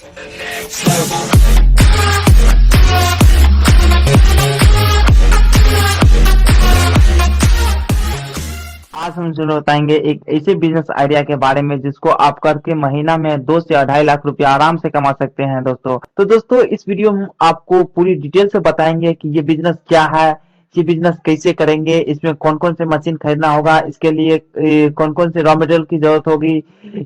आज हम जरूर बताएंगे एक ऐसे बिजनेस आइडिया के बारे में जिसको आप करके महीना में 2 से 2.5 लाख रुपया आराम से कमा सकते हैं दोस्तों। तो दोस्तों इस वीडियो में हम आपको पूरी डिटेल से बताएंगे कि ये बिजनेस क्या है, ये बिजनेस कैसे करेंगे, इसमें कौन कौन से मशीन खरीदना होगा, इसके लिए कौन कौन से रॉ मटेरियल की जरूरत होगी,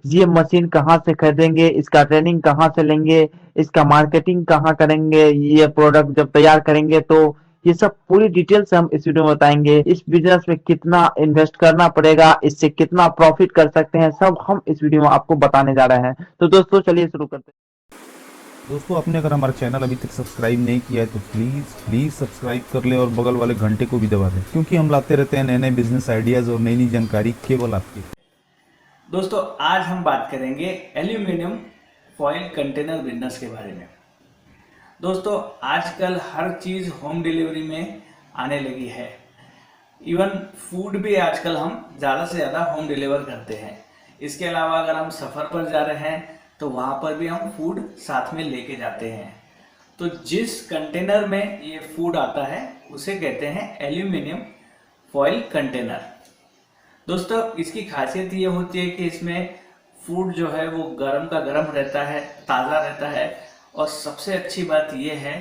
ये मशीन कहाँ से खरीदेंगे, इसका ट्रेनिंग कहाँ से लेंगे, इसका मार्केटिंग कहाँ करेंगे, ये प्रोडक्ट जब तैयार करेंगे तो ये सब पूरी डिटेल से हम इस वीडियो में बताएंगे। इस बिजनेस में कितना इन्वेस्ट करना पड़ेगा, इससे कितना प्रॉफिट कर सकते हैं, सब हम इस वीडियो में आपको बताने जा रहे हैं। तो दोस्तों चलिए शुरू करते हैं। दोस्तों आपने अगर हमारा चैनल अभी तक सब्सक्राइब नहीं किया है तो प्लीज़ सब्सक्राइब कर ले और बगल वाले घंटे को भी दबा दें, क्योंकि हम लाते रहते हैं नए नए बिजनेस आइडियाज़ और नई नई जानकारी केवल आपके। दोस्तों आज हम बात करेंगे एल्यूमिनियम फॉइल कंटेनर बिजनेस के बारे में। दोस्तों आजकल हर चीज़ होम डिलीवरी में आने लगी है। इवन फूड भी आजकल हम ज़्यादा से ज़्यादा होम डिलीवर करते हैं। इसके अलावा अगर हम सफ़र पर जा रहे हैं तो वहाँ पर भी हम फूड साथ में लेके जाते हैं। तो जिस कंटेनर में ये फूड आता है उसे कहते हैं एल्यूमिनियम फॉइल कंटेनर। दोस्तों इसकी खासियत ये होती है कि इसमें फूड जो है वो गर्म का गर्म रहता है, ताज़ा रहता है, और सबसे अच्छी बात ये है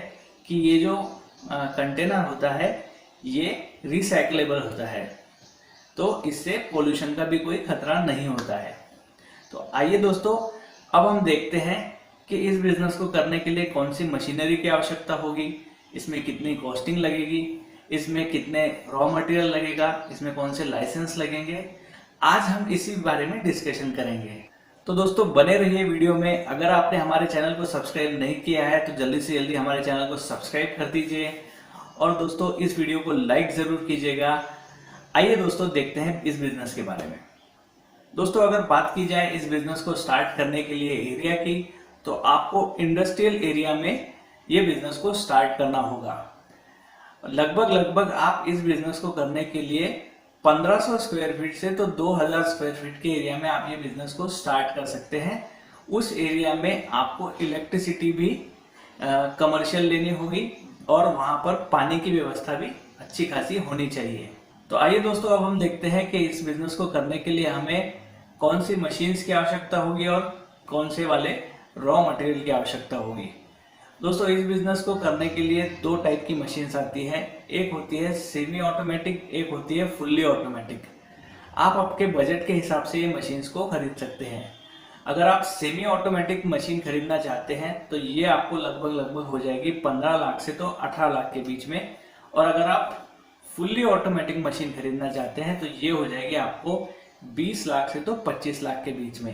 कि ये जो कंटेनर होता है ये रिसाइक्लेबल होता है, तो इससे पोल्यूशन का भी कोई खतरा नहीं होता है। तो आइए दोस्तों अब हम देखते हैं कि इस बिज़नेस को करने के लिए कौन सी मशीनरी की आवश्यकता होगी, इसमें कितनी कॉस्टिंग लगेगी, इसमें कितने रॉ मटेरियल लगेगा, इसमें कौन से लाइसेंस लगेंगे। आज हम इसी बारे में डिस्कशन करेंगे। तो दोस्तों बने रहिए वीडियो में। अगर आपने हमारे चैनल को सब्सक्राइब नहीं किया है तो जल्दी से जल्दी हमारे चैनल को सब्सक्राइब कर दीजिए, और दोस्तों इस वीडियो को लाइक ज़रूर कीजिएगा। आइए दोस्तों देखते हैं इस बिज़नेस के बारे में। दोस्तों अगर बात की जाए इस बिज़नेस को स्टार्ट करने के लिए एरिया की, तो आपको इंडस्ट्रियल एरिया में ये बिज़नेस को स्टार्ट करना होगा। लगभग आप इस बिज़नेस को करने के लिए 1500 स्क्वायर फीट से तो 2000 स्क्वायर फीट के एरिया में आप ये बिज़नेस को स्टार्ट कर सकते हैं। उस एरिया में आपको इलेक्ट्रिसिटी भी कमर्शियल लेनी होगी, और वहाँ पर पानी की व्यवस्था भी अच्छी खासी होनी चाहिए। तो आइए दोस्तों अब हम देखते हैं कि इस बिज़नेस को करने के लिए हमें कौन सी मशीन्स की आवश्यकता होगी और कौन से वाले रॉ मटेरियल की आवश्यकता होगी। दोस्तों इस बिज़नेस को करने के लिए 2 टाइप की मशीन्स आती है। एक होती है सेमी ऑटोमेटिक, एक होती है फुल्ली ऑटोमेटिक। आप आपके बजट के हिसाब से ये मशीन्स को खरीद सकते हैं। अगर आप सेमी ऑटोमेटिक मशीन खरीदना चाहते हैं तो ये आपको लगभग हो जाएगी 15 लाख से तो 18 लाख के बीच में, और अगर आप फुल्ली ऑटोमेटिक मशीन खरीदना चाहते हैं तो ये हो जाएगी आपको 20 लाख से तो 25 लाख के बीच में।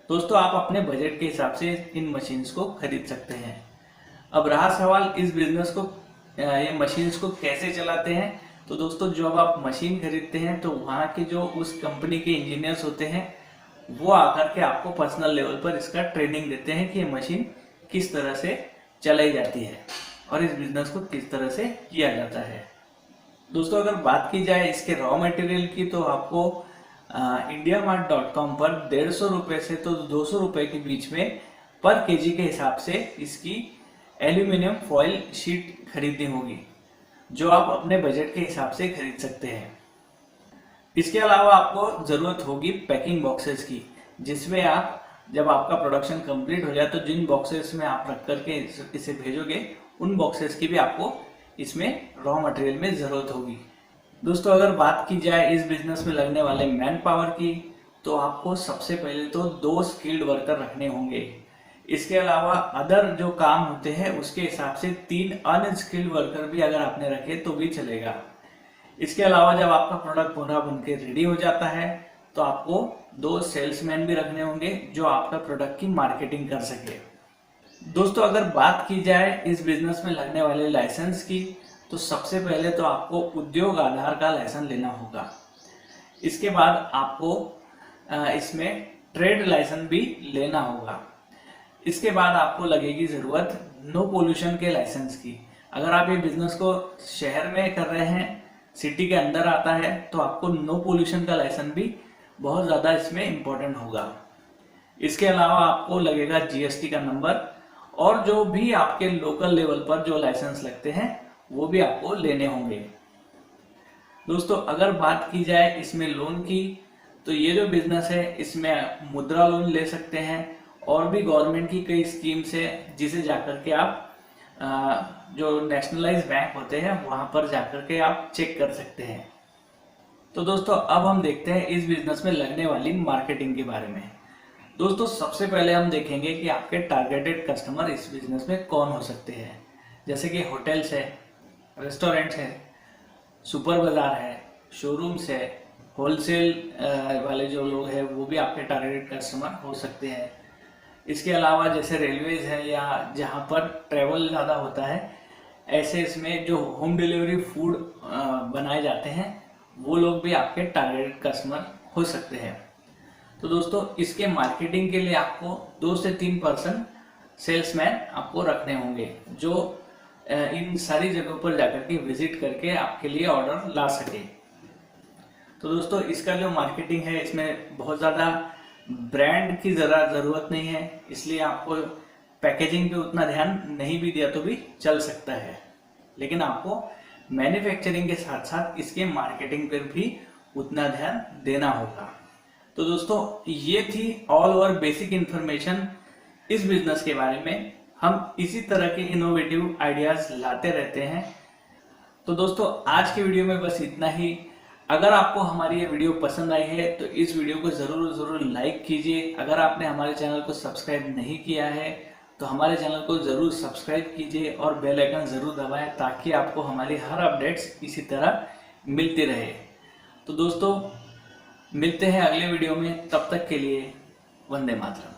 दोस्तों आप अपने बजट के हिसाब से इन मशीन्स को खरीद सकते हैं। अब रहा सवाल इस बिजनेस को, ये मशीन्स को कैसे चलाते हैं। तो दोस्तों जब आप मशीन खरीदते हैं तो वहाँ के जो उस कंपनी के इंजीनियर्स होते हैं वो आकर के आपको पर्सनल लेवल पर इसका ट्रेनिंग देते हैं कि ये मशीन किस तरह से चलाई जाती है और इस बिजनेस को किस तरह से किया जाता है। दोस्तों अगर बात की जाए इसके रॉ मटेरियल की, तो आपको indiamart.com पर 150 रुपये से तो 200 रुपये के बीच में पर केजी के हिसाब से इसकी एल्यूमिनियम फॉइल शीट खरीदनी होगी, जो आप अपने बजट के हिसाब से खरीद सकते हैं। इसके अलावा आपको ज़रूरत होगी पैकिंग बॉक्सेस की, जिसमें आप जब आपका प्रोडक्शन कंप्लीट हो जाए तो जिन बॉक्सेस में आप रख करके इसे भेजोगे उन बॉक्सेस की भी आपको इसमें रॉ मटेरियल में ज़रूरत होगी। दोस्तों अगर बात की जाए इस बिज़नेस में लगने वाले मैन पावर की, तो आपको सबसे पहले तो 2 स्किल्ड वर्कर रखने होंगे। इसके अलावा अदर जो काम होते हैं उसके हिसाब से 3 अनस्किल्ड वर्कर भी अगर आपने रखे तो भी चलेगा। इसके अलावा जब आपका प्रोडक्ट पूरा बनके रेडी हो जाता है तो आपको 2 सेल्समैन भी रखने होंगे जो आपका प्रोडक्ट की मार्केटिंग कर सके। दोस्तों अगर बात की जाए इस बिजनेस में लगने वाले लाइसेंस की, तो सबसे पहले तो आपको उद्योग आधार का लाइसेंस लेना होगा। इसके बाद आपको इसमें ट्रेड लाइसेंस भी लेना होगा। इसके बाद आपको लगेगी ज़रूरत नो पोल्यूशन के लाइसेंस की। अगर आप ये बिजनेस को शहर में कर रहे हैं, सिटी के अंदर आता है, तो आपको नो पोल्यूशन का लाइसेंस भी बहुत ज़्यादा इसमें इम्पोर्टेंट होगा। इसके अलावा आपको लगेगा जीएसटी का नंबर, और जो भी आपके लोकल लेवल पर जो लाइसेंस लगते हैं वो भी आपको लेने होंगे। दोस्तों अगर बात की जाए इसमें लोन की, तो ये जो बिजनेस है इसमें मुद्रा लोन ले सकते हैं और भी गवर्नमेंट की कई स्कीम्स है जिसे जाकर के आप जो नेशनलाइज बैंक होते हैं वहां पर जाकर के आप चेक कर सकते हैं। तो दोस्तों अब हम देखते हैं इस बिजनेस में लगने वाली मार्केटिंग के बारे में। दोस्तों सबसे पहले हम देखेंगे कि आपके टारगेटेड कस्टमर इस बिजनेस में कौन हो सकते हैं। जैसे कि होटल्स है, रेस्टोरेंट्स है, सुपर बाजार है, शोरूम्स है, होलसेल वाले जो लोग हैं वो भी आपके टारगेटेड कस्टमर हो सकते हैं। इसके अलावा जैसे रेलवेज है या जहाँ पर ट्रैवल ज़्यादा होता है, ऐसे इसमें जो होम डिलीवरी फूड बनाए जाते हैं वो लोग भी आपके टारगेटेड कस्टमर हो सकते हैं। तो दोस्तों इसके मार्केटिंग के लिए आपको 2 से 3 पर्सन सेल्समैन आपको रखने होंगे जो इन सारी जगहों पर जाकर के विजिट करके आपके लिए ऑर्डर ला सके। तो दोस्तों इसका जो मार्केटिंग है इसमें बहुत ज़्यादा ब्रांड की ज़रूरत नहीं है, इसलिए आपको पैकेजिंग पे उतना ध्यान नहीं भी दिया तो भी चल सकता है, लेकिन आपको मैन्युफैक्चरिंग के साथ साथ इसके मार्केटिंग पर भी उतना ध्यान देना होगा। तो दोस्तों ये थी ऑल ओवर बेसिक इन्फॉर्मेशन इस बिजनेस के बारे में। हम इसी तरह के इनोवेटिव आइडियाज लाते रहते हैं। तो दोस्तों आज के वीडियो में बस इतना ही। अगर आपको हमारी ये वीडियो पसंद आई है तो इस वीडियो को ज़रूर लाइक कीजिए। अगर आपने हमारे चैनल को सब्सक्राइब नहीं किया है तो हमारे चैनल को ज़रूर सब्सक्राइब कीजिए और बेल आइकन ज़रूर दबाएं ताकि आपको हमारी हर अपडेट्स इसी तरह मिलती रहे। तो दोस्तों मिलते हैं अगले वीडियो में, तब तक के लिए वंदे मातरम।